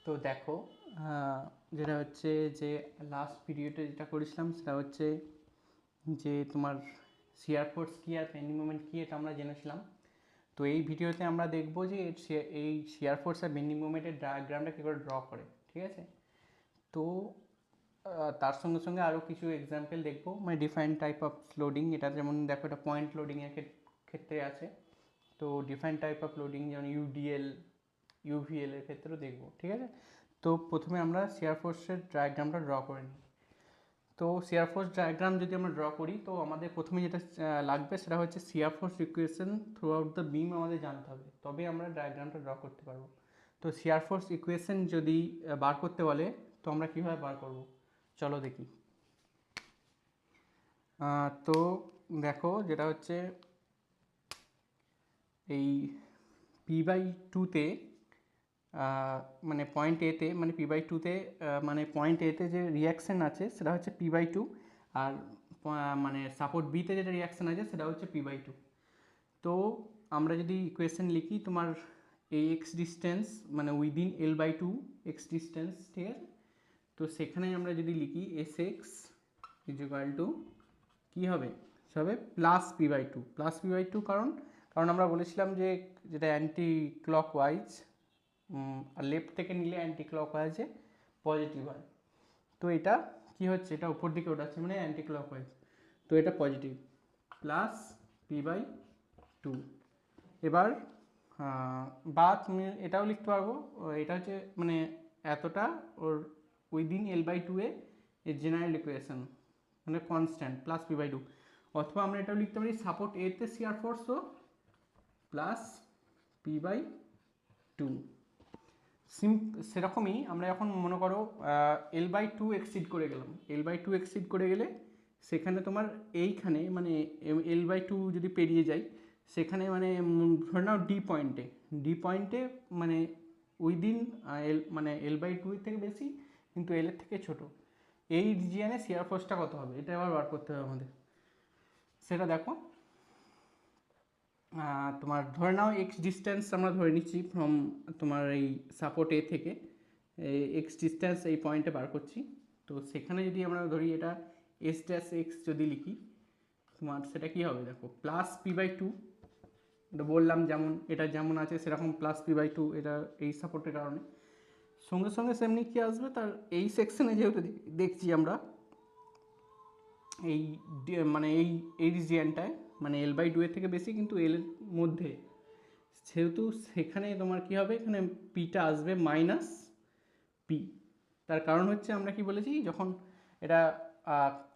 তো দেখো, যেটা হচ্ছে যে লাস্ট ভিডিওতে যেটা করেছিলাম সেটা হচ্ছে যে তোমার শিয়ার ফোর্স কী আর বেন্ডিং মোমেন্ট কী এটা আমরা জেনেছিলাম। তো এই ভিডিওতে আমরা দেখব যে এই শিয়ার ফোর্স আর বেন্ডিং মোমেন্টের ডায়াগ্রামটা কী করে ড্র করে, ঠিক আছে। তো তার সঙ্গে সঙ্গে আরও কিছু এক্সাম্পল দেখবো, মানে ডিফারেন্ট টাইপ অফ লোডিং। এটা যেমন দেখো, এটা পয়েন্ট লোডিংয়ের ক্ষেত্রে আছে। তো ডিফারেন্ট টাইপ অফ লোডিং যেমন ইউডিএল, ইউভিএল এর ক্ষেত্রেও দেখবো, ঠিক আছে। তো প্রথমে আমরা শিয়ার ফোর্সের ডায়াগ্রামটা ড্র করে নিই। তো শিয়ার ফোর্স ডায়াগ্রাম যদি আমরা ড্র করি, তো আমাদের প্রথমে যেটা লাগবে সেটা হচ্ছে shear force equation throughout the beam আমাদের জানতে হবে, তবে আমরা ডায়াগ্রামটা ড্র করতে পারবো। তো শিয়ার ফোর্স ইকুয়েশন যদি বার করতে বলে, তো আমরা কীভাবে বার করব, চলো দেখি। তো দেখো, যেটা হচ্ছে এই P/2-তে, মানে পয়েন্ট এতে, মানে P/2-তে, মানে পয়েন্ট এতে যে রিয়াকশান আছে সেটা হচ্ছে P/2, আর মানে সাপোর্ট বিতে যেটা রিয়াকশান আছে সেটা হচ্ছে P/2। তো আমরা যদি ইকুয়েশন লিখি, তোমার এই এক্স ডিস্টেন্স মানে উইদিন L/2 এক্স ডিস্টেন্স, ঠিক আছে। তো সেখানে আমরা যদি লিখি Sx ইকুয়াল টু কী হবে, হবে প্লাস P/2, প্লাস P/2। কারণ আমরা বলেছিলাম যে যেটা অ্যান্টি ক্লকওয়াইজ, আর লেফট থেকে নিলে অ্যান্টি ক্লকওয়াইজে পজিটিভ হয়। তো এটা কি হচ্ছে, এটা উপর দিকে ওঠাচ্ছে মানে অ্যান্টি ক্লকওয়াইজ, তো এটা পজিটিভ, প্লাস P/2। এবার বা তুমি এটাও লিখতে পারবো, এটা হচ্ছে মানে এতটা ওর উইদিন L/2 এর জেনারেল ইকুয়েশন, মানে কনস্ট্যান্ট প্লাস P/2। অথবা আমরা এটাও লিখতে পারি সাপোর্ট এতে শিয়ার ফোর্সও প্লাস P/2। সেরকমই আমরা এখন মনে করো L/2 এক্সিড করে গেলাম, L/2 এক্সিড করে গেলে সেখানে তোমার এইখানে মানে L/2 যদি পেরিয়ে যায় সেখানে মানে ধরে নাও ডি পয়েন্টে মানে উইদিন মানে L/2 থেকে বেশি কিন্তু L এর থেকে ছোট, এই রিজিয়ানে শিয়ার ফোর্সটা কত হবে এটা আবার বার করতে হবে আমাদের। সেটা দেখো, তোমার ধরে নাও এক্স ডিস্টেন্স আমরা ধরে নিচ্ছি ফ্রম তোমার এই সাপোর্ট এ থেকে, এক্স ডিস্টেন্স এই পয়েন্টে বার করছি। তো সেখানে যদি আমরা ধরি এটা S'(x) যদি লিখি, তোমার সেটা কি হবে দেখো, প্লাস P/2। এটা বললাম যেমন এটা যেমন আছে সেরকম প্লাস P/2, এটা এই সাপোর্টের কারণে। সঙ্গে সঙ্গে সেমনি কি আসবে, তার এই সেকশনে যেহেতু দেখছি আমরা এই মানে এই রিজিয়ানটায় মানে L/2 এর থেকে বেশি কিন্তু L এর মধ্যে, সেহেতু সেখানে তোমার কি হবে, এখানে পিটা আসবে মাইনাস পি। তার কারণ হচ্ছে আমরা কি বলেছি, যখন এটা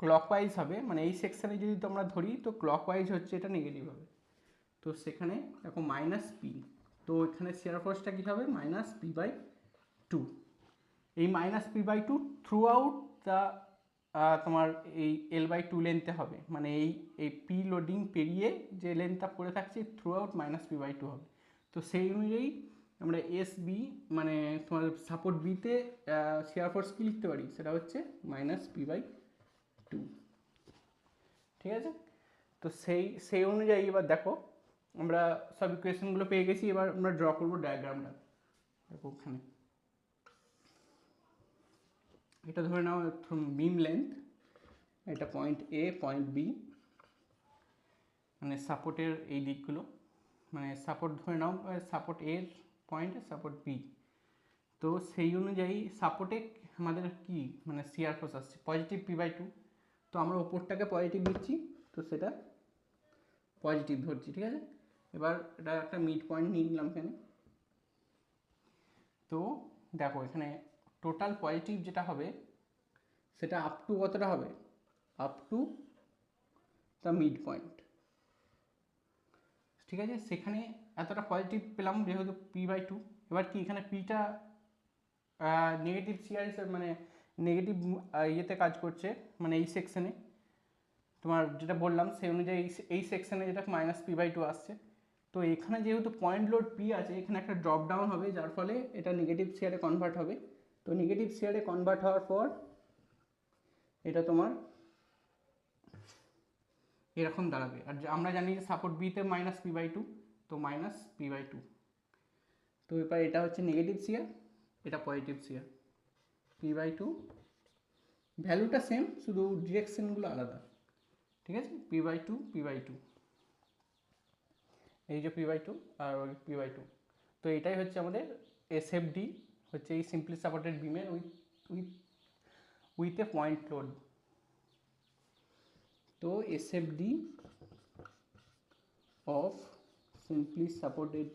ক্লকওয়াইজ হবে মানে এই সেকশানে যদি তোমরা ধরি তো ক্লকওয়াইজ হচ্ছে এটা নেগেটিভ হবে, তো সেখানে দেখো মাইনাস পি। তো এখানে শেয়ার ফোর্সটা কী হবে, মাইনাস P/2। এই minus P/2 through out the তোমার এই L/2 লেন্থে হবে, মানে এই পি লোডিং পেরিয়ে যে লেন্থটা পড়ে থাকছে থ্রু আউট মাইনাস P/2 হবে। তো সেই অনুযায়ী আমরা SB মানে তোমার সাপোর্ট বিতে শেয়ার ফোর্স কী লিখতে পারি, সেটা হচ্ছে মাইনাস P/2, ঠিক আছে। তো সেই অনুযায়ী এবার দেখো আমরা সব ইকুয়েশনগুলো পেয়ে গেছি, এবার আমরা ড্র করবো ডায়াগ্রামটা। দেখো ওখানে এটা ধরে নাও বিম লেন্থ, এটা পয়েন্ট এ, পয়েন্ট বি, মানে সাপোর্টের এই দিকগুলো, মানে সাপোর্ট ধরে নাও সাপোর্ট এর পয়েন্ট, সাপোর্ট বি। তো সেই অনুযায়ী সাপোর্টে আমাদের কি মানে শিয়ার ফোর্স আসছে পজিটিভ P/2। তো আমরা ওপরটাকে পজিটিভ দিচ্ছি, তো সেটা পজিটিভ ধরছি, ঠিক আছে। এবার এটা একটা মিড পয়েন্ট নিয়ে নিলাম এখানে। তো দেখো এখানে টোটাল পজিটিভ যেটা হবে সেটা আপ টু কতটা হবে, up to the mid point, ঠিক আছে। সেখানে এতটা পজিটিভ পেলাম যেহেতু P/2। এবার কি এখানে পিটা নেগেটিভ শিয়ার হিসেবে মানে নেগেটিভ ইয়েতে কাজ করছে, মানে এই সেকশনে তোমার যেটা বললাম সেই অনুযায়ী এই সেকশনে যেটা মাইনাস P/2 আসছে। তো এখানে যেহেতু পয়েন্ট লোড পি আছে, এখানে একটা ড্রপ ডাউন হবে যার ফলে এটা নেগেটিভ শেয়ারে কনভার্ট হবে। তো নেগেটিভ শেয়ারে কনভার্ট হওয়ার পর এটা তোমার এরকম দাঁড়াবে। আর আমরা জানি যে সাপোর্ট বিতে মাইনাস P/2, তো মাইনাস P/2। তো এবার এটা হচ্ছে নেগেটিভ শেয়ার, এটা পজিটিভ শিয়ার। p/2 ভ্যালুটা সেম, শুধু ডিরেকশনগুলো আলাদা, ঠিক আছে। p/2 এই যে p/2 আর ওই p/2। তো এটাই হচ্ছে আমাদের এসএফডি, হচ্ছে এই সিম্পলি সাপোর্টেড বিমের উইথ এ পয়েন্ট লোড। তো SFD of simply supported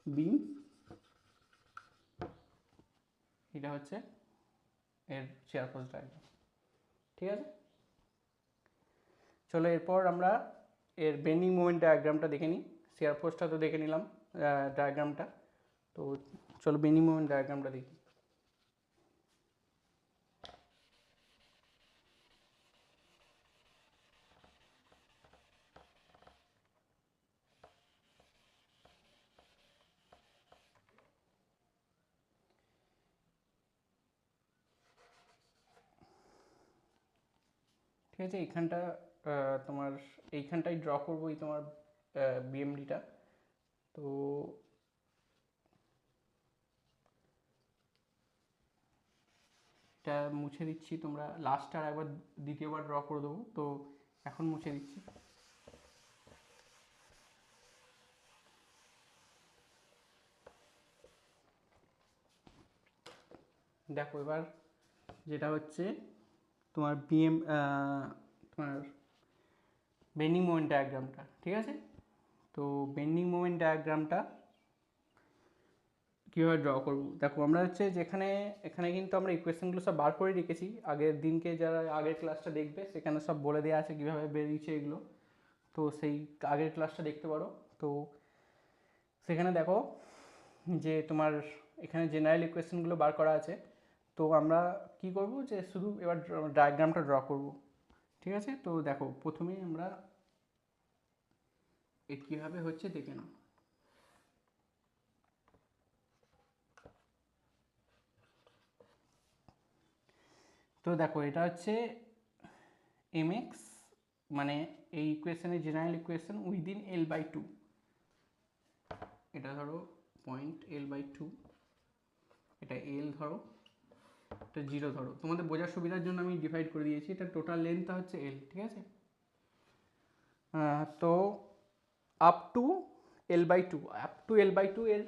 beam, এটা হচ্ছে এর শিয়ার ফোর্স ডায়াগ্রাম, ঠিক আছে। চলো এরপর আমরা এর বেন্ডিং মোমেন্ট ডায়াগ্রামটা দেখে নিই। শিয়ার ফোর্সটা তো দেখে নিলাম ডায়াগ্রামটা, তো চলো বেন্ডিং মোমেন্ট ডায়াগ্রামটা দেখি। ঠিক আছে, এইখানটা তোমার এইখানটাই ড্র করবো এই তোমার বিএমডিটা। তো এটা মুছে দিচ্ছি, তোমরা লাস্টটা আর একবার দ্বিতীয়বার ড্র করে দেবো, তো এখন মুছে দিচ্ছি। দেখো এবার যেটা হচ্ছে তোমার তোমার বেন্ডিং মোমেন্ট ডায়াগ্রামটা, ঠিক আছে। তো বেন্ডিং মোমেন্ট ডায়াগ্রামটা কীভাবে ড্র করবো, দেখো আমরা হচ্ছে যেখানে এখানে কিন্তু আমরা ইকুয়েশনগুলো সব বার করে রেখেছি, আগের দিনকে যারা আগের ক্লাসটা দেখবে সেখানে সব বলে দেওয়া আছে কীভাবে বেরিয়েছে এগুলো, তো সেই আগের ক্লাসটা দেখতে পারো। তো সেখানে দেখো যে তোমার এখানে জেনারেল ইকুয়েশনগুলো বার করা আছে। তো আমরা কি করব, যে শুধু এবার ডায়াগ্রামটা ড্র করব, ঠিক আছে। তো দেখো প্রথমেই আমরা এর কীভাবে হচ্ছে দেখে নাও। তো দেখো এটা হচ্ছে mx, মানে এই ইকুয়েশনের জেনারেল ইকুয়েশন উইদিন l/2, এটা ধরো পয়েন্ট l/2, এটা l ধরো, এটা 0 ধরো, তোমাদের বোঝার সুবিধার জন্য আমি ডিভাইড করে দিয়েছি, এটা টোটাল লেন্থটা হচ্ছে l, ঠিক আছে। তো আপ টু l/2 এর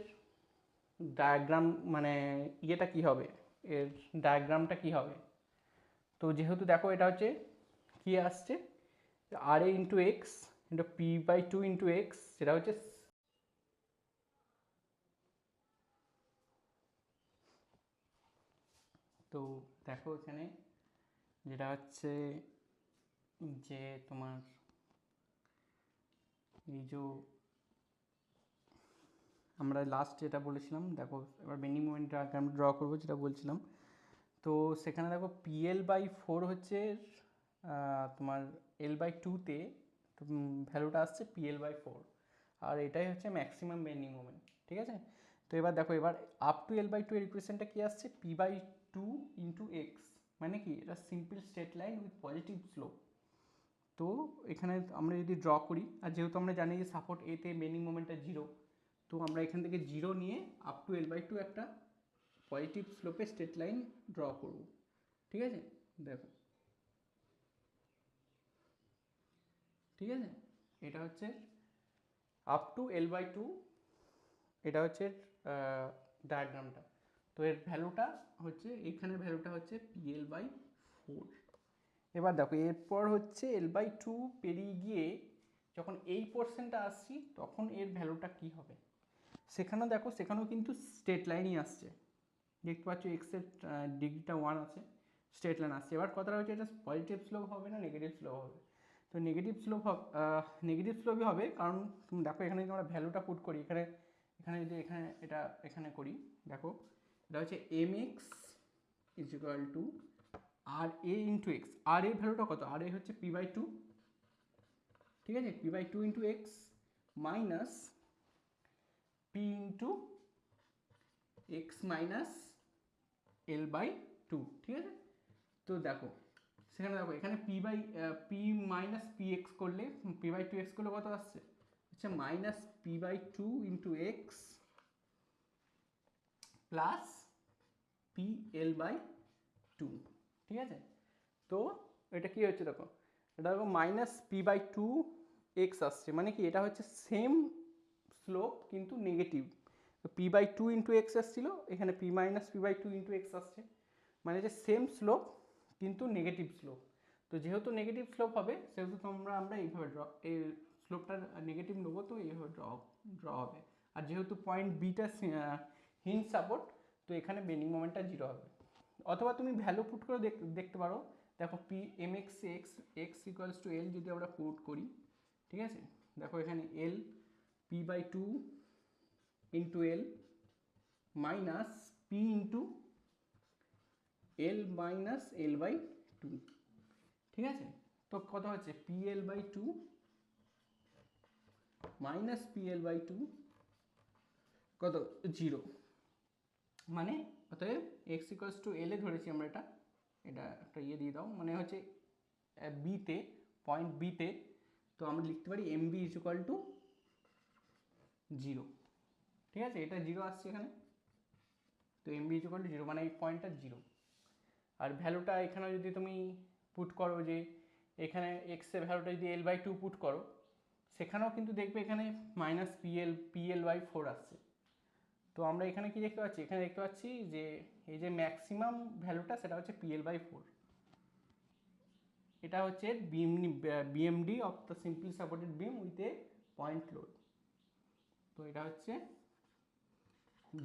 ডায়াগ্রাম মানে ইয়েটা কি হবে, এর ডায়াগ্রামটা কি হবে। তো যেহেতু দেখো এটা হচ্ছে কি আসছে RA into X into p/2 into x, সেটা হচ্ছে তো দেখো এখানে যেটা হচ্ছে যে তোমার এই যে আমরা লাস্ট যেটা বলেছিলাম, দেখো এবার বেন্ডিং মোমেন্ট ডায়াগ্রাম ড্র করবো যেটা বলছিলাম। তো সেখানে দেখো PL/4 হচ্ছে তোমার l/2তে ভ্যালুটা আসছে PL/4, আর এটাই হচ্ছে ম্যাক্সিমাম বেন্ডিং মোমেন্ট, ঠিক আছে। তো এবার দেখো এবার আপ টু l/2 এর ইকুয়েশনটা কি আসছে, p/2 ইন্টু এক্স, মানে কি এটা simple straight line with positive slope. তো এখানে আমরা যদি ড্র করি, আর যেহেতু আমরা জানি যে সাপোর্ট এতে বেন্ডিং মোমেন্টটা 0, তো আমরা এখান থেকে 0 নিয়ে আপ টু l/2 একটা পজিটিভ স্লোপে স্ট্রেট লাইন ড্র করব, ঠিক আছে। দেখো ঠিক আছে, এটা হচ্ছে আপ টু l/2, এটা হচ্ছে ডায়াগ্রামটা। তো এর ভ্যালুটা হচ্ছে এখানে ভ্যালুটা হচ্ছে PL/4। এবার দেখো এরপর হচ্ছে l/2 পেরিয়ে গিয়ে যখন এই পোর্শনটা আসছি তখন এর ভ্যালুটা কি হবে, সেখানেও দেখো সেখানেও কিন্তু স্ট্রেট লাইনই আসছে, দেখতে পাচ্ছ এক্সের ডিগ্রিটা 1 আছে, স্ট্রেট লাইন আসছে। এবার কথাটা হচ্ছে এটা পজিটিভ স্লোপ হবে না নেগেটিভ স্লোপ হবে। তো নেগেটিভ স্লোপই হবে, কারণ তুমি দেখো এখানে যদি আমরা ভ্যালুটা পুট করি, এখানে এখানে যদি এটা এখানে করি, দেখো এটা হচ্ছে mx is equal to RA into x. আর এর ভ্যালুটা কত, আর এ হচ্ছে p/2, ঠিক আছে, p/2 into x minus p into x minus l/2, ঠিক আছে। তো দেখো সেখানে দেখো এখানে p মাইনাস পি এক্স করলে p/2 এক্স করলে কত আসছে, হচ্ছে minus p/2 into x plus PL/2, ঠিক আছে। তো এটা কি হচ্ছে দেখো, এটা দেখো -p/2 x আসছে, মানে কি এটা হচ্ছে সেম স্লোপ কিন্তু নেগেটিভ। তো p/2 ইন্টু এক্স আসছিল, এখানে p-p/2 ইন্টু এক্স আসছে, মানে যে সেম স্লোপ কিন্তু নেগেটিভ স্লোপ। তো যেহেতু নেগেটিভ স্লোপ হবে সেহেতু আমরা এইভাবে এই স্লোপটা নেগেটিভ নেবো, তো এইভাবে ড্র হবে। আর যেহেতু পয়েন্ট বিটা হিঞ্জ সাপোর্ট, তো এখানে বেন্ডিং মোমেন্টটা 0 হবে। অথবা তুমি ভ্যালু পুট করে দেখতে পারো। দেখো P M x x x equals to L যদি আমরা পুট করি, ঠিক আছে, দেখো এখানে L p/2 into L minus P into L-L/2, ঠিক আছে। তো কত হচ্ছে PL/2 মাইনাস PL/2 কত 0, মানে অতএব x ইকুয়ালস টু এল এ ধরেছি আমরা, এটা একটা ইয়ে দিয়ে দাও, মানে হচ্ছে বিতে, পয়েন্ট বিতে। তো আমরা লিখতে পারি MB ইজ ইকুয়াল টু 0, ঠিক আছে, এটা 0 আসছে এখানে। তো MB ইজ ইকুয়াল টু 0, মানে এই পয়েন্টটা 0। আর ভ্যালুটা এখানে যদি তুমি পুট করো, যে এখানে এক্সের ভ্যালুটা যদি L/2 পুট করো, সেখানেও কিন্তু দেখবে এখানে -PL/4 আসছে। তো আমরা এখানে কি দেখতে পাচ্ছি, এখানে দেখতে পাচ্ছি যে এই যে ম্যাক্সিমাম ভ্যালুটা সেটা হচ্ছে PL/4। এটা হচ্ছে BMD of the simply supported beam with a point load. তো এটা হচ্ছে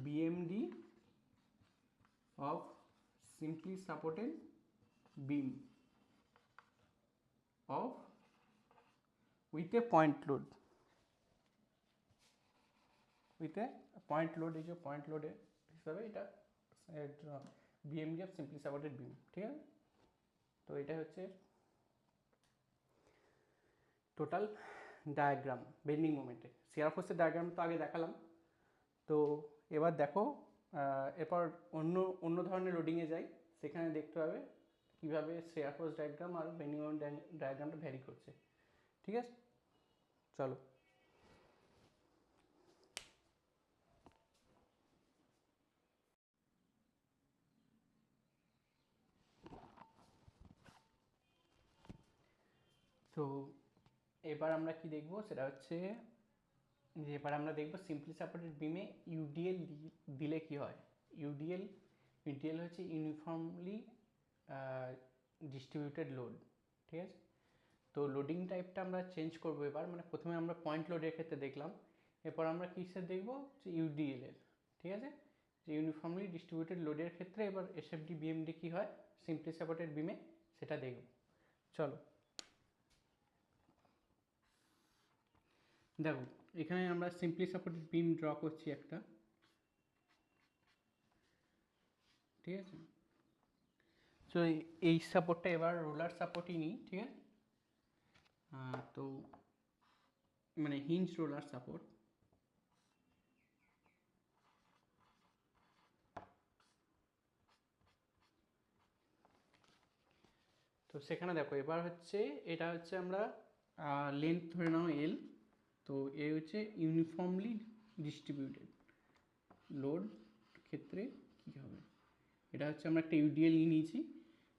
BMD of simply supported beam of with a point load, with a point load, এই যে পয়েন্ট লোডের হিসাবে এটা BMD অফ সিম্পলি সাপোর্টেড বিম, ঠিক আছে। তো এটা হচ্ছে টোটাল ডায়াগ্রাম বেন্ডিং মোমেন্টে। শিয়ার ফোর্সের ডায়াগ্রাম তো আগে দেখালাম। তো এবার দেখো, এরপর অন্য অন্য ধরনের লোডিংয়ে যাই, সেখানে দেখতে হবে কীভাবে শিয়ার ফোর্স ডায়াগ্রাম আর বেন্ডিং মোমেন্ট ডায়াগ্রামটা ভ্যারি করছে, ঠিক আছে। চলো। তো এবার আমরা কি দেখব, সেটা হচ্ছে যে এবার আমরা দেখব সিম্পলি সাপোর্টেড বিমে ইউডিএল দিলে কি হয়। ইউডিএল হচ্ছে ইউনিফর্মলি ডিস্ট্রিবিউটেড লোড, ঠিক আছে। তো লোডিং টাইপটা আমরা চেঞ্জ করবো এবার, মানে প্রথমে আমরা পয়েন্ট লোডের ক্ষেত্রে দেখলাম, এরপর আমরা কিসের দেখব, যে ইউডিএল এর, ঠিক আছে, যে ইউনিফর্মলি ডিস্ট্রিবিউটেড লোডের ক্ষেত্রে এবার এসএফডি বিএমডি কী হয় সিম্পলি সাপোর্টেড বিমে, সেটা দেখব। চলো দেখো, এখানে আমরা সিম্পলি সাপোর্টেড বিম ড্র করছি একটা, ঠিক আছে। তো এই সাপোর্টটা এবার রোলার সাপোর্টই নিই, ঠিক আছে। তো মানে হিঞ্জ রোলার সাপোর্ট। তো সেখানে দেখো এবার হচ্ছে এটা হচ্ছে আমরা লেন্থ ধরে নাও এল। তো এ হচ্ছে ইউনিফর্মলি ডিস্ট্রিবিউটেড লোড ক্ষেত্রে কী হবে, এটা হচ্ছে আমরা একটা ইউডিএল নিয়েছি,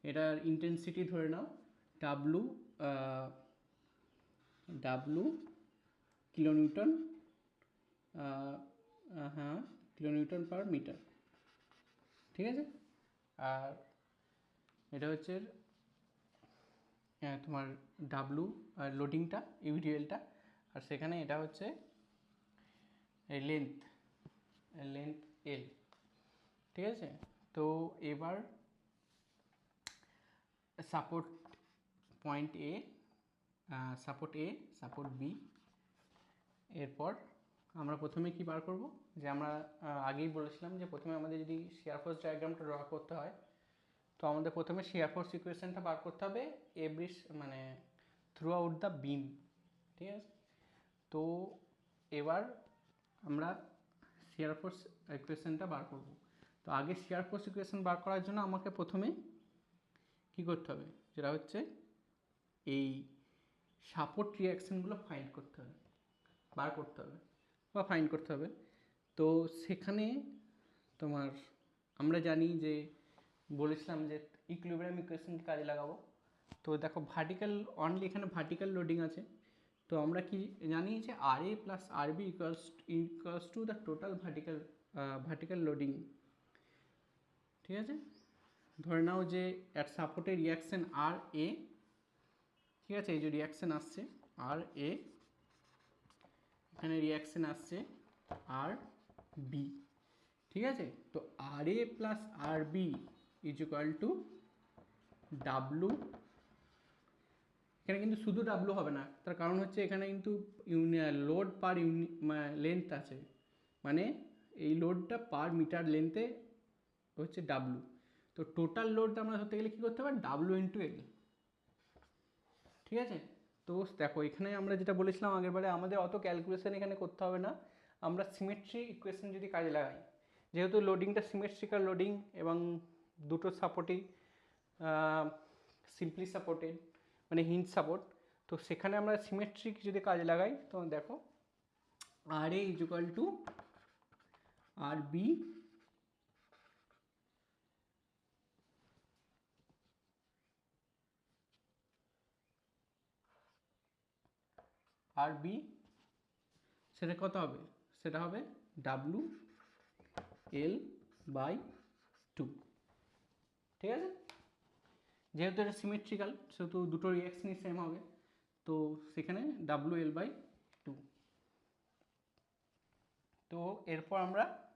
এটার ইন্টেন্সিটি ধরে নাও ডাব্লু, কিলোনিউটন, হ্যাঁ কিলোনিউটন পার মিটার, ঠিক আছে। আর এটা হচ্ছে তোমার ডাব্লু লোডিংটা, ইউডিএলটা, আর সেখানে এটা হচ্ছে লেন্থ এল, ঠিক আছে। তো এবার সাপোর্ট পয়েন্ট এ, সাপোর্ট বি, এরপর আমরা প্রথমে কি বার করব, যে আমরা আগেই বলেছিলাম যে প্রথমে আমাদের যদি শিয়ার ফোর্স ডায়াগ্রামটা ড্র করতে হয়, তো আমাদের প্রথমে শিয়ার ফোর্স ইকুয়েশনটা বার করতে হবে এভরি, মানে থ্রু আউট দ্য বিম, ঠিক আছে। তো এবার আমরা শিয়ার ফোর্স ইকুয়েশনটা বার করব। তো আগে শিয়ার ফোর্স ইকুয়েশন বার করার জন্য আমাকে প্রথমে কি করতে হবে, যেটা হচ্ছে এই সাপোর্ট রিয়াকশানগুলো ফাইন্ড করতে হবে, বার করতে হবে বা ফাইন্ড করতে হবে। তো সেখানে তোমার আমরা জানি যে বলেছিলাম যে ইকুইলিব্রিয়াম ইকুয়েশনকে কাজে লাগাবো। তো দেখো ভার্টিক্যাল অনলি এখানে ভার্টিক্যাল লোডিং আছে, তো আমরা কি জানি যে R A plus R B equals to the total vertical loading. ঠিক আছে, ধরে নাও যে অ্যাট সাপোর্টের রিয়াকশান আর এ, ঠিক আছে, এই যে রিয়াকশান আসছে আর এ, এখানে রিয়াকশান আসছে আর বি। ঠিক আছে, তো R A plus R B is equal to W. এখানে কিন্তু শুধু ডাব্লু হবে না, তার কারণ হচ্ছে এখানে কিন্তু লোড পার লেন্থ আছে, মানে এই লোডটা পার মিটার লেন্থে হচ্ছে ডাব্লু। তো টোটাল লোডটা আমরা ধরতে গেলে কী করতে হবে, ডাব্লু ইন্টু এল। ঠিক আছে, তো দেখো এখানে আমরা যেটা বলেছিলাম আগেরবারে, আমাদের অত ক্যালকুলেশন এখানে করতে হবে না, আমরা সিমেট্রি ইকুয়েশন যদি কাজে লাগাই, যেহেতু লোডিংটা সিমেট্রিক্যাল লোডিং এবং দুটো সাপোর্টই সিম্পলি সাপোর্টেড মানে হিঞ্জ সাপোর্ট, তো সেখানে আমরা সিমেট্রিক যদি কাজে লাগাই, তো দেখো R A is equal to R B R B, সেটা কত হবে, সেটা হবে ডাব্লু এল বাই টু। ঠিক আছে, যেহেতু এটা সিমেট্রিক্যাল সেহেতু দুটো রিয়াকশনই সেম হবে, তো সেখানে ডাব্লু এল বাই টু। তো এরপর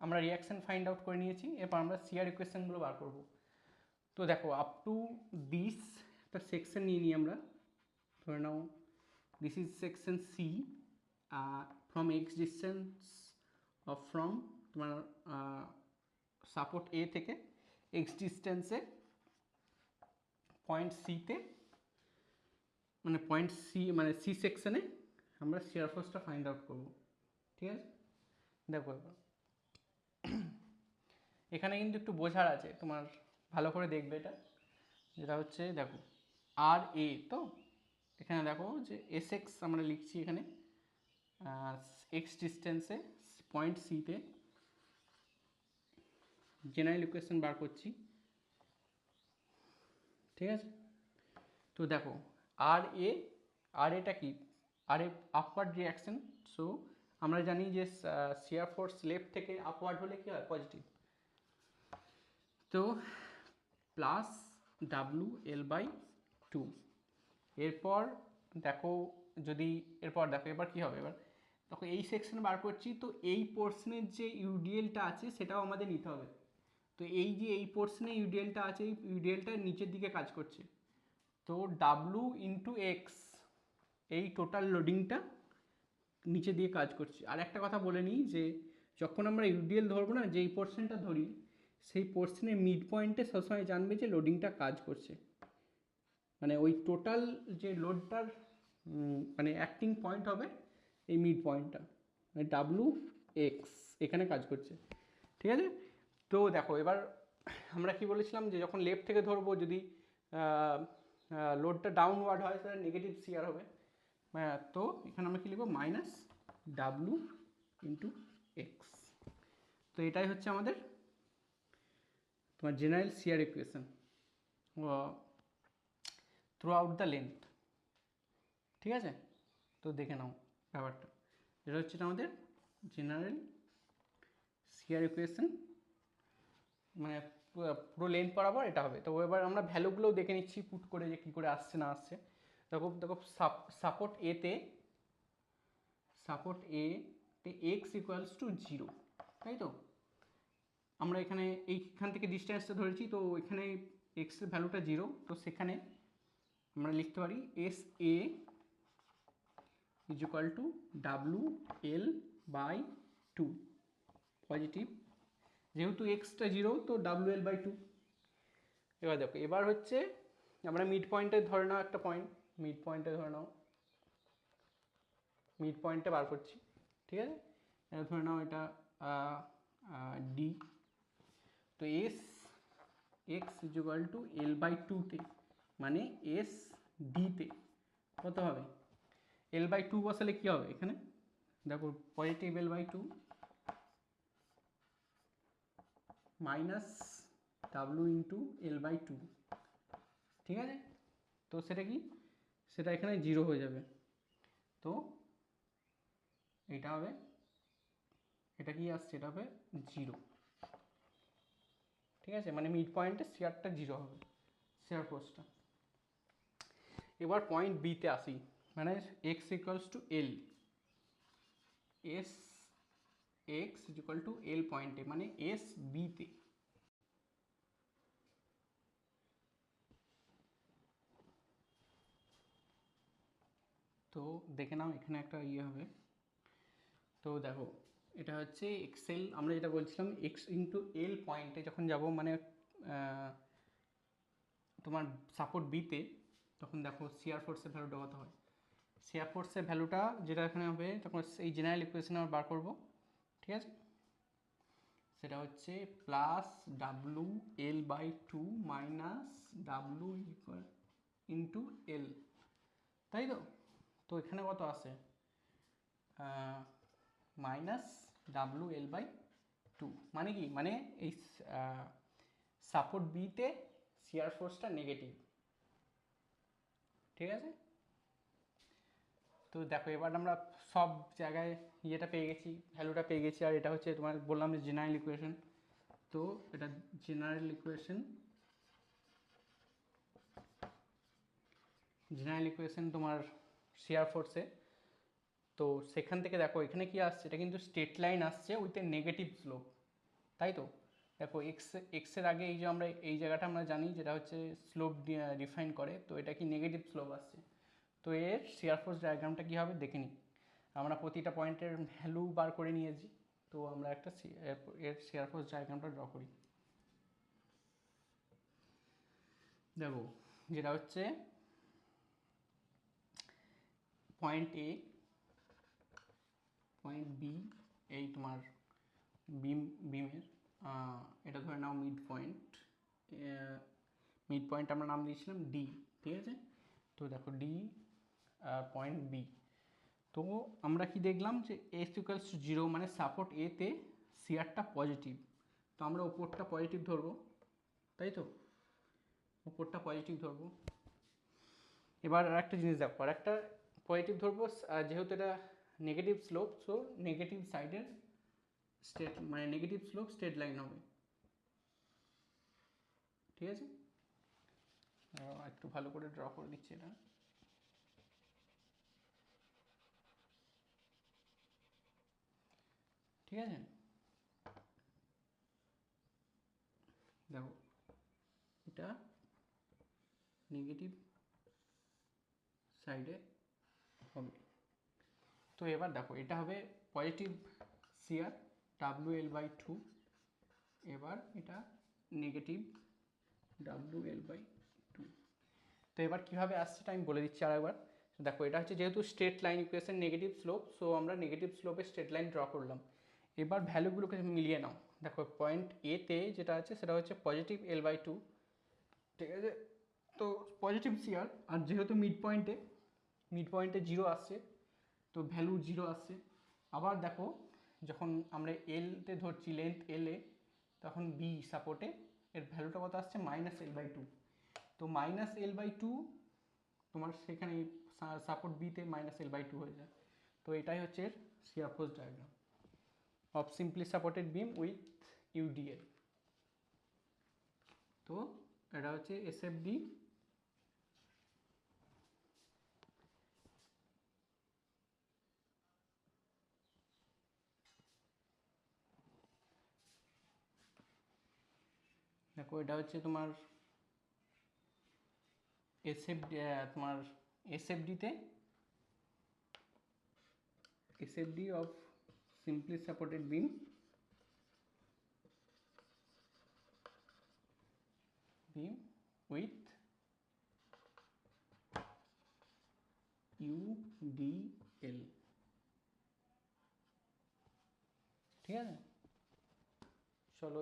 আমরা রিয়াকশান ফাইন্ড আউট করে নিয়েছি, এরপর আমরা সিআর ইকুয়েশনগুলো বার করব। তো দেখো আপ টু দিস একটা সেকশন নিয়ে নিই আমরা, ধরে নাও this is section C, from x distance of from তোমার সাপোর্ট এ থেকে এক্স ডিস্টেন্সে পয়েন্ট সিতে, মানে পয়েন্ট সি মানে সি সেকশনে আমরা শিয়ার ফোর্সটা ফাইন্ড আউট করব। ঠিক আছে, দেখো এবার এখানে কিন্তু একটু বোঝার আছে, তোমার ভালো করে দেখবে এটা, যেটা হচ্ছে দেখো আর এ, তো এখানে দেখো যে এস এক্স আমরা লিখছি এখানে এক্স ডিস্টেন্সে পয়েন্ট সিতে, জেনারেল ইকুয়েশন বার করছি। ঠিক আছে, তো দেখো আর এটা কি, R A upward reaction, so আমরা জানি যে শিয়ার ফোর্স লেফট থেকে আপওয়ার্ড হলে কি হয়, পজিটিভ। তো plus W L by two. এরপর দেখো এবার কী হবে, এবার দেখো এই সেকশন বার করছি, তো এই পোর্শনের যে ইউডিএলটা আছে সেটাও আমাদের নিতে হবে। তো এই যে এই পোর্শনে ইউডিএলটা আছে, এই ইউডিএলটা নিচের দিকে কাজ করছে, তো ডাব্লু ইন্টু এক্স, এই টোটাল লোডিংটা নিচে দিয়ে কাজ করছে। আর একটা কথা বলে নিই যে যখন আমরা ইউডিএল ধরবো না, যেই পোর্শনটা ধরি সেই পোর্শনের মিড পয়েন্টে সবসময় জানবে যে লোডিংটা কাজ করছে, মানে ওই টোটাল যে লোডটার মানে অ্যাক্টিং পয়েন্ট হবে এই মিড পয়েন্টটা, মানে ডাব্লু এক্স এখানে কাজ করছে। ঠিক আছে, তো দেখো এবার আমরা কি বলেছিলাম যে যখন লেফট থেকে ধরবো, যদি লোডটা ডাউনওয়ার্ড হয় তাহলে নেগেটিভ সিআর হবে, তো এখানে আমরা কী লিখবো, মাইনাস ডাব্লু ইন্টু এক্স। তো এটাই হচ্ছে আমাদের তোমার general CR equation throughout the length. ঠিক আছে, তো দেখে নাও ব্যাপারটা, এটা হচ্ছে আমাদের জেনারেল সিআর ইকুয়েশন, মানে পুরো লেন্থ বরাবর এটা হবে। তো এবার আমরা ভ্যালুগুলোও দেখে নিচ্ছি পুট করে যে কী করে আসছে না আসছে। দেখো সাপোর্ট এতে এক্স ইকুয়ালস টু জিরো, তাই তো আমরা এখানে এইখান থেকে ডিস্টেন্সটা ধরেছি, তো এখানে এক্সের ভ্যালুটা জিরো, তো সেখানে আমরা লিখতে পারি S A is equal to W L by two, positive, যেহেতু এক্সটা জিরো তো ডাব্লু এল বাই টু। এবার দেখো এবার হচ্ছে আমরা মিড পয়েন্টে ধরে নাও একটা পয়েন্ট, মিড পয়েন্টে ধরে নাও, মিড পয়েন্টে বার করছি। ঠিক আছে, এটা ধরে নাও এটা ডি, তো S X is equal to L by টুতে, মানে এস ডিতে কত হবে, এল বাই টু বসালে কী হবে, এখানে দেখো positive L by two minus W into L/2, ঠিক আছে। তো সেটা কি, সেটা এখানে 0 হয়ে যাবে। তো এটা হবে, এটা কি আসছে, এটা হবে 0, ঠিক আছে। মানে মিড পয়েন্টে শেয়ারটা 0 হবে, শেয়ার ফোর্সটা। এবার পয়েন্ট বিতে আসি, মানে x equals to L, x equal to L পয়েন্টে, মানে এস বিতে। তো দেখে নাও এখানে একটা ইয়ে হবে। তো দেখো এটা হচ্ছে এক্সেল, আমরা যেটা বলছিলাম এক্স ইন্টু এল পয়েন্টে যখন যাব, মানে তোমার সাপোর্ট বিতে, তখন দেখো শিয়ার ফোর্সের ভ্যালুটা কত হয়। শিয়ার ফোর্সের ভ্যালুটা যেটা এখানে হবে, তখন এই জেনারেল ইকুয়েশন আমরা বার করব, ঠিক আছে। সেটা হচ্ছে plus WL/2 minus W equal into L, তাই তো। তো এখানে কত আসে, মাইনাস WL/2, মানে কি, মানে এই সাপোর্ট বিতে শিয়ার ফোর্সটা নেগেটিভ, ঠিক আছে। তো দেখো এবার আমরা সব জায়গায় ইয়েটা পেয়ে গেছি, ভ্যালুটা পেয়ে গেছি। আর এটা হচ্ছে তোমার বললাম যে জেনারেল ইকুয়েশন। তো এটা জেনারেল ইকুয়েশন তোমার শেয়ার ফোর্সে। তো সেখান থেকে দেখো এখানে কি আসছে, এটা কিন্তু স্ট্রেট লাইন আসছে উইথ এ নেগেটিভ স্লোপ, তাই তো। দেখো এক্সের আগে এই যে আমরা এই জায়গাটা আমরা জানি যেটা হচ্ছে স্লোপ ডিফাইন করে, তো এটা কি নেগেটিভ স্লোপ আসছে। তো এর শেয়ার ফোর্স ডায়াগ্রামটা কী হবে দেখে নিই। আমরা প্রতিটা পয়েন্টের ভ্যালু বার করে নিয়েছি, তো আমরা একটা এর শেয়ার ফোর্স ডায়াগ্রামটা ড্র করি। দেখো যেটা হচ্ছে পয়েন্ট এ, পয়েন্ট বি, এই তোমার বিমের এটা ধরে নাও মিড পয়েন্ট আমরা নাম দিয়েছিলাম ডি, ঠিক আছে। তো দেখো ডি পয়েন্ট বি। তো আমরা কি দেখলাম যে এস ইকুয়ালস টু 0, মানে সাপোর্ট এতে শিয়ারটা পজিটিভ। তো আমরা ওপরটা পজিটিভ ধরবো, তাই তো, ওপরটা পজিটিভ ধরবো। এবার আর একটা জিনিস দেখো, আর একটা পজিটিভ ধরবো, যেহেতু এটা নেগেটিভ স্লোপ, সো নেগেটিভ সাইডের স্ট্রেট, মানে নেগেটিভ স্লোপ স্ট্রেট লাইন হবে, ঠিক আছে। একটু ভালো করে ড্র করে দিচ্ছি এটা, ঠিক আছে। দেখো এটা নেগেটিভ সাইডে হবে। তো এবার দেখো এটা হবে পজিটিভ শিয়ার WL/2, এবার এটা নেগেটিভ WL/2। তো এবার কীভাবে আসছে আমি বলে দিচ্ছি আরেকবার। দেখো এটা হচ্ছে যেহেতু straight line equation negative slope, so আমরা নেগেটিভ স্লোপে স্ট্রেট লাইন ড্র করলাম। এবার ভ্যালুগুলোকে মিলিয়ে নাও। দেখো পয়েন্ট এতে যেটা আছে সেটা হচ্ছে পজিটিভ L/2, ঠিক আছে। তো পজিটিভ শিয়ার, আর যেহেতু মিড পয়েন্টে 0 আসছে, তো ভ্যালু 0 আসছে। আবার দেখো যখন আমরা এলতে ধরছি, লেন্থ এলে, তখন বি সাপোর্টে এর ভ্যালুটা কত আসছে, -L/2। তো -L/2 তোমার সেখানে সাপোর্ট বিতে -L/2 হয়ে যায়। তো এটাই হচ্ছে এর shear force diagram of simply supported beam with UDL. তো এটা হচ্ছে SFD। দেখো এটা হচ্ছে তোমার তোমার এসএফডিতে, SFD of simply supported beam with UDL, ঠিক আছে। চলো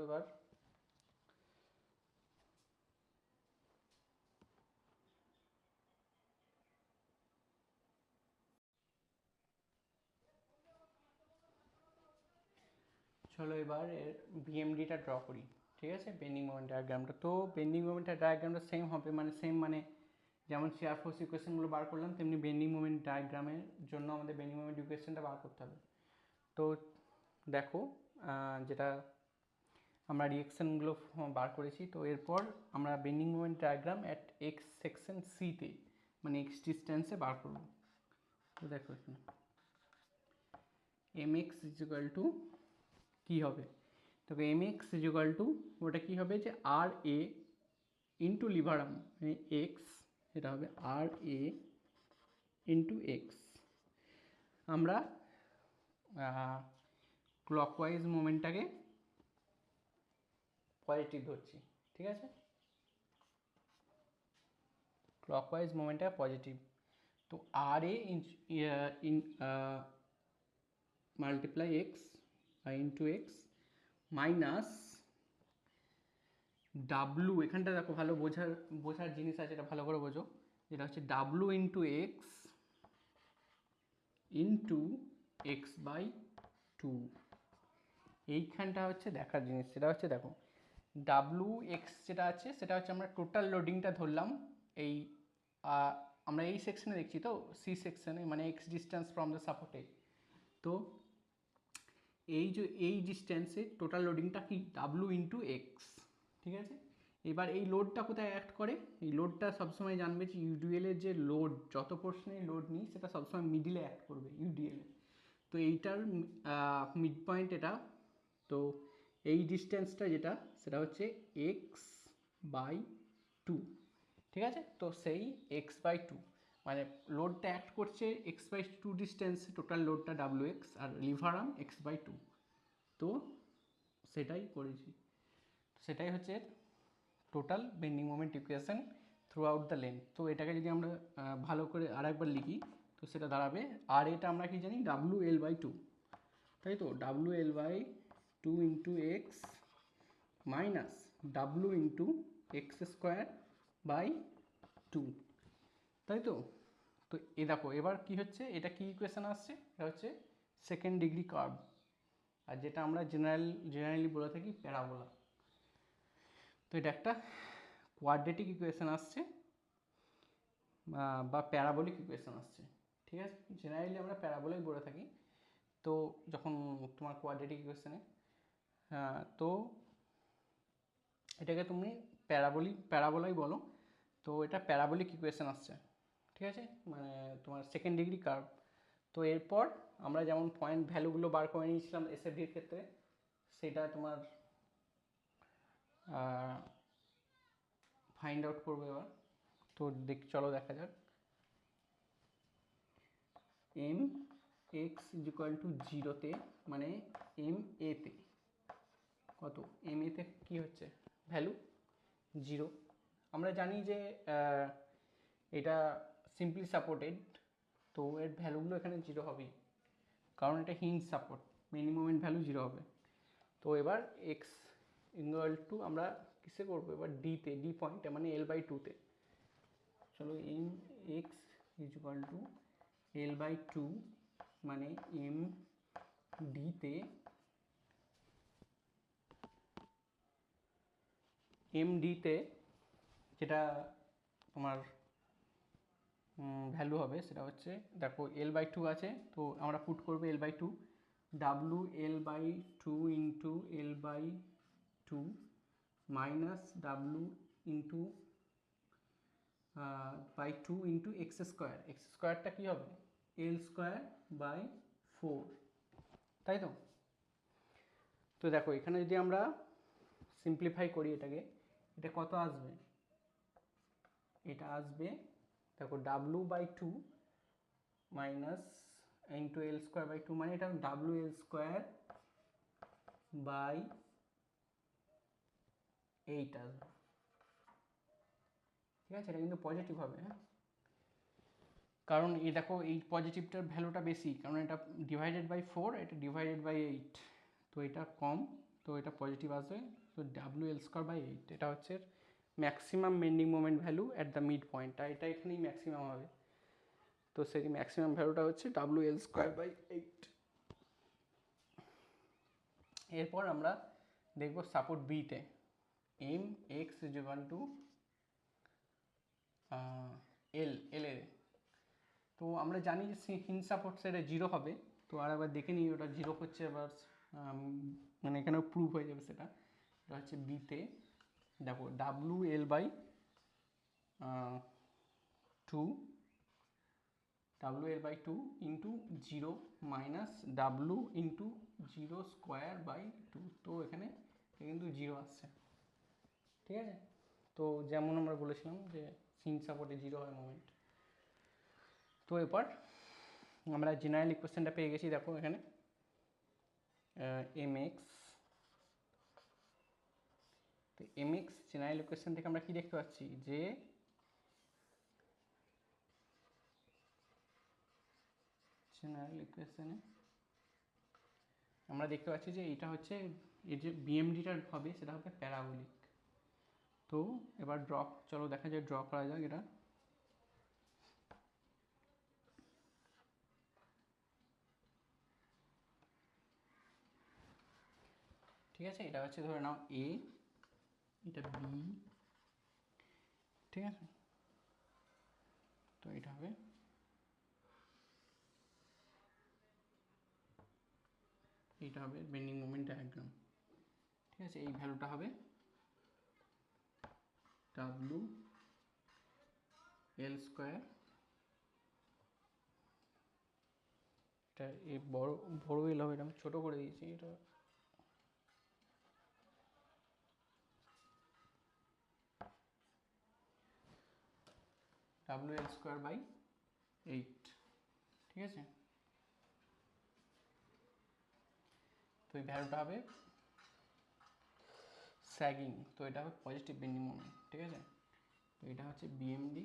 এবার এর বিএমডিটা ড্র করি। ঠিক আছে, বেন্ডিং মোমেন্ট ডায়াগ্রামটা। তো বেন্ডিং মোমেন্টের ডায়াগ্রামটা সেম হবে, মানে সেম মানে যেমন শেয়ার ফোর্স ইকুয়েশনগুলো বার করলাম, তেমনি বেন্ডিং মোমেন্ট ডায়াগ্রামের জন্য আমাদের বেন্ডিং মোমেন্ট ইকুয়েশনটা বার করতে হবে। তো দেখো যেটা আমরা রিয়েকশানগুলো বার করেছি, তো এরপর আমরা bending moment diagram at x section সিতে মানে এক্স ডিস্টেন্সে বার করব। তো দেখো এখানে এম এক্স ইজিক্যাল টু কী হবে, তবে এম এক্স ইজিক্যাল টু ওটা কী হবে যে R A into lever arm মানে এক্স, এটা হবে আর এ ইন্টু এক্স। আমরা ক্লকওয়াইজ মোমেন্টটাকে পজিটিভ ধরছি, ঠিক আছে, ক্লকওয়াইজ মোমেন্টটা পজিটিভ। তো R A in multiply x into x minus W, এখানটা দেখো ভালো বোঝার জিনিস আছে, এটা ভালো করে বোঝো, যেটা হচ্ছে W into X into X by two. এইখানটা হচ্ছে দেখার জিনিস, সেটা হচ্ছে দেখো ডাব্লু এক্স যেটা আছে সেটা হচ্ছে আমরা টোটাল লোডিংটা ধরলাম এই আমরা এই সেকশনে দেখছি, তো সি সেকশনে মানে এক্স ডিস্টেন্স ফ্রম দ্য সাপোর্টে। তো এই যে এই ডিস্টেন্সে টোটাল লোডিংটা কি ডাব্লু ইন্টু এক্স, ঠিক আছে। এবার এই লোডটা কোথায় অ্যাক্ট করে, এই লোডটা সবসময় জানবে যে ইউডিএলের যে লোড, যত পোর্শনে লোড নিই সেটা সবসময় মিডিলে অ্যাক্ট করবে ইউডিএলে। তো এইটার মিড পয়েন্ট এটা, তো এই ডিস্টেন্সটা যেটা সেটা হচ্ছে এক্স বাই টু, ঠিক আছে। তো সেই এক্স বাই টু মানে লোডটা অ্যাক্ট করছে এক্স বাই টু ডিস্টেন্সে, টোটাল লোডটা ডাব্লু এক্স আর lever arm x by two. তো সেটাই করেছি, সেটাই হচ্ছে total bending moment equation throughout the length. তো এটাকে যদি আমরা ভালো করে আরেকবার লিখি, তো সেটা দাঁড়াবে আর এটা আমরা কি জানি ডাব্লু এল বাই টু, তাই তো W L by two into x minus W into x square by two, তাই তো। তো এ দেখো এবার কি হচ্ছে, এটা কি ইকুয়েশন আসছে, এটা হচ্ছে সেকেন্ড ডিগ্রি কার্ভ, আর যেটা আমরা জেনারেলি বলে থাকি প্যারাবোলা। তো এটা একটা কোয়াড্রেটিক ইকুয়েশন আসছে বা প্যারাবোলিক ইকুয়েশন আসছে, ঠিক আছে। জেনারেলি আমরা প্যারাবোলাই বলে থাকি, তো যখন তোমার কোয়াড্রেটিক ইকুয়েশনে, তো এটাকে তুমি প্যারাবোলাই বলো। তো এটা প্যারাবোলিক ইকুয়েশন আসছে, ঠিক আছে, মানে তোমার সেকেন্ড ডিগ্রি কার্ভ। তো এরপর আমরা যেমন পয়েন্ট ভ্যালুগুলো বার করে নিয়েছিলাম এসএফডির ক্ষেত্রে, সেটা তোমার ফাইন্ড আউট করবো এবার। তো চলো দেখা যাক। এম এক্স ইকুয়াল টু জিরোতে মানে এম এতে কত, এম এতে কী হচ্ছে ভ্যালু জিরো। আমরা জানি যে এটা সিম্পলি সাপোর্টেড, তো এর ভ্যালুগুলো এখানে জিরো হবেই, কারণ এটা hinge support, mini moment value zero হবে। তো এবার এক্স ইকুয়াল টু আমরা কিসে করবো এবার ডিতে, ডি পয়েন্টে মানে এল বাই টুতে। চলো M X equal to L by two মানে এম ডিতে যেটা তোমার ভ্যালু হবে সেটা হচ্ছে দেখো এল বাই টু আছে, তো আমরা পুট করবো L by two, W L by two into L by two minus W into by two into x square, x স্কোয়ারটা কী হবে এল স্কোয়ার বাই ফোর, তাই তো। তো দেখো এখানে যদি আমরা সিম্পলিফাই করি এটাকে, এটা কত আসবে, এটা আসবে দেখো W by two minus into L square by two মানে এটা W L square by eight আসবে, ঠিক আছে। এটা কিন্তু পজিটিভ হবে, হ্যাঁ, কারণ এই দেখো এই পজিটিভটার ভ্যালুটা বেশি, কারণ এটা ডিভাইডেড বাই ফোর, এটা ডিভাইডেড বাই এইট, তো এটা কম, তো এটা পজিটিভ আসবে। তো W L square by eight এটা হচ্ছে maximum bending moment value at the mid point, এটা এখানেই ম্যাক্সিমাম হবে। তো সেই ম্যাক্সিমাম ভ্যালুটা হচ্ছে W L square by eight. এরপর আমরা দেখব সাপোর্ট বিতে, M x is equal to L L A. তো আমরা জানি যে হিন সাপোর্ট সেটা জিরো হবে। তো আর একবার দেখে নিই ওটা জিরো হচ্ছে এবার, মানে এখানেও প্রুভ হয়ে যাবে সেটা। এটা হচ্ছে বিতে দেখো W L by 2 WL/2 into zero minus W into zero square by 2। তো এখানে কিন্তু জিরো আসছে, ঠিক আছে। তো যেমন আমরা বলেছিলাম যে সিন সাপোর্টে জিরো হয় মোমেন্ট। তো এরপর আমরা জেনারেল ইকুয়েশনটা পেয়ে গেছি, দেখো এখানে mx। তো mx জেনারেল ইকুয়েশন থেকে আমরা কি দেখতে পাচ্ছি যে জেনারেল ইকুয়েশনে আমরা দেখতে পাচ্ছি যে এটা হচ্ছে এই যে বিএমডিটা হবে সেটা হবে প্যারাবোলিক। তো এবার চলো দেখা যায় ড্র করা যাক এটা। ঠিক আছে, এটা হচ্ছে ধরে নাও এ, এটা বি, ঠিক আছে। তো এটা হবে বেন্ডিং মোমেন্ট ডায়াগ্রাম, ঠিক আছে। এই ভ্যালুটা হবে ডাব্লু এল স্কোয়ার। এটা এই বড় বড় এল হবে, এটা আমি ছোটো করে দিয়েছি। এটা ডাব্লু এল স্কোয়ার বাই 8, ঠিক আছে। তো এই ভ্যালুটা হবে স্যাগিং, তো এটা হবে পজিটিভ বেন্ডিং মোমেন্ট, ঠিক আছে। তো এটা হচ্ছে BMD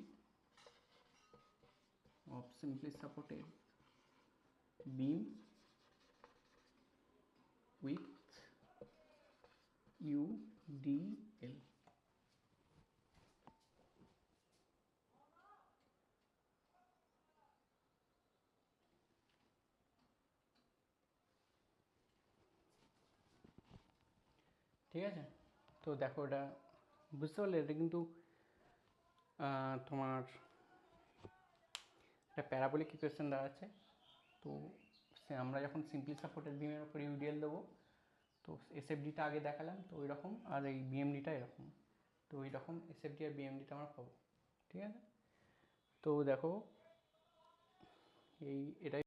of simply supported beam with UDL. ঠিক আছে। তো দেখো এটা বুঝতে পারলে, এটা কিন্তু তোমার একটা প্যারাবোলিক ইকুয়েশন দেওয়া আছে। তো আমরা যখন সিম্পলি সাপোর্টেড বিমের উপর ইউডিএল দেবো, তো এসএফডিটা আগে দেখালাম, তো ওই রকম, আর এই বিএমডিটা এরকম। তো ওই রকম এসএফডি আর বিএমডিটা আমরা পাবো, ঠিক আছে। তো দেখো এই এটাই